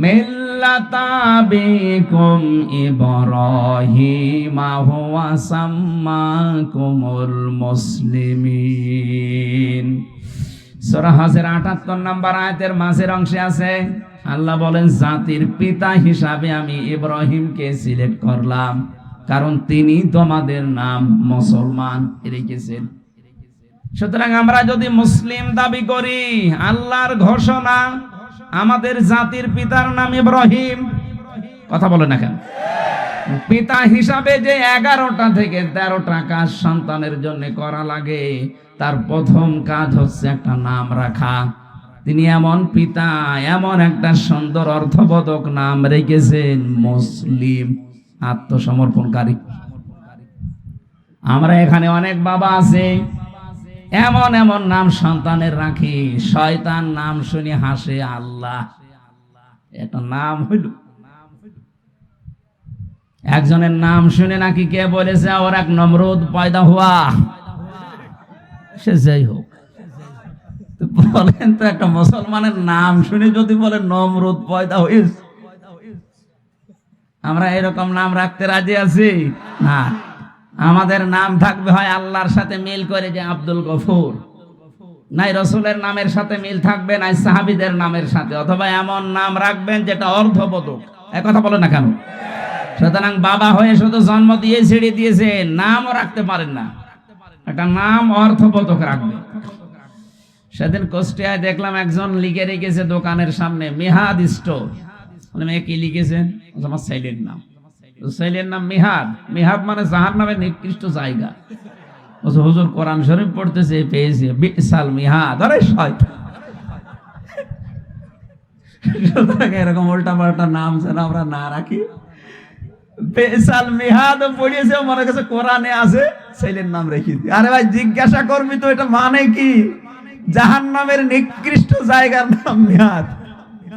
মিল্লাতা বিকুম ইব্রাহিমা হুয়া সাম্মাকুমুল মুসলিমিন। সূরা হজের ৭৮ নম্বর আয়াতের মাঝের অংশে আছে আল্লাহ বলেন, জাতির পিতা হিসাবে আমি ইব্রাহিমকে সিলেক্ট করলাম, কারণ তিনি তোমাদের নাম মুসলমান রেখেছেন। সুতরাং আমরা যদি মুসলিম দাবি করি, আল্লাহর ঘোষণা আমাদের জাতির পিতার নাম ইব্রাহিম। কথা বলে না কেন? পিতা হিসাবে যে 11টা থেকে 13টা কাজ সন্তানের জন্য করা লাগে, তার প্রথম কাজ হচ্ছে একটা নাম রাখা। তিনি এমন পিতা, এমন একটা সুন্দর অর্থবোধক নাম রেখেছেন মুসলিম, আত্মসমর্পণকারী। আমরা এখানে অনেক বাবা আছে এমন এমন নাম সন্তানের রাখি, শয়তান নাম শুনে হাসে আল্লাহ। এটা নাম হইল। একজনের নাম শুনে নাকি কে বলেছে ওর এক নমরুদ পয়দা হুয়া। সে যাই হোক, বলেন তো একটা মুসলমানের নাম শুনে যদি বলে নমরুদ পয়দা হয়েছে, আমরা এরকম নাম রাখতে রাজি আছি না। আমাদের নাম থাকবে হয় আল্লাহর সাথে মিল করে, যে আব্দুল গফুর, নাই রসুলের নামের সাথে মিল থাকবে, নাই সাহাবীদের নামের সাথে, অথবা এমন নাম রাখবেন যেটা অর্থবোধক। কথা বলে না কেন? সুতরাং বাবা হয়ে শুধু জন্ম দিয়ে ছেড়ে দিয়েছে, নামও রাখতে পারেন না। একটা নাম অর্থবোধক রাখবে। সেদিন কুষ্টিয়ায় দেখলাম একজন লিখে রেখেছে দোকানের সামনে মিহাদ স্টোর। মেয়ে কি লিখেছেন? আমার ছেলের নাম। ছেলের নাম মিহাদ। মিহাদ মানে জাহান্নামের নিকৃষ্ট জায়গা। হুজুর কোরআন শরীফ পড়তেছে, পেয়েছে বিসাল মিহাদ। আরে শয়তান! এরকম উল্টা পাল্টা নাম যেন আমরা না রাখি। বেসাল মিহাদ পড়িয়েছে, মনে কাছে কোরআনে আছে, ছেলের নাম রেখে দি। আরে ভাই, জিজ্ঞাসা করবি তো এটা মানে কি? জাহান্নামের নিকৃষ্ট জায়গার নাম মিহাদ।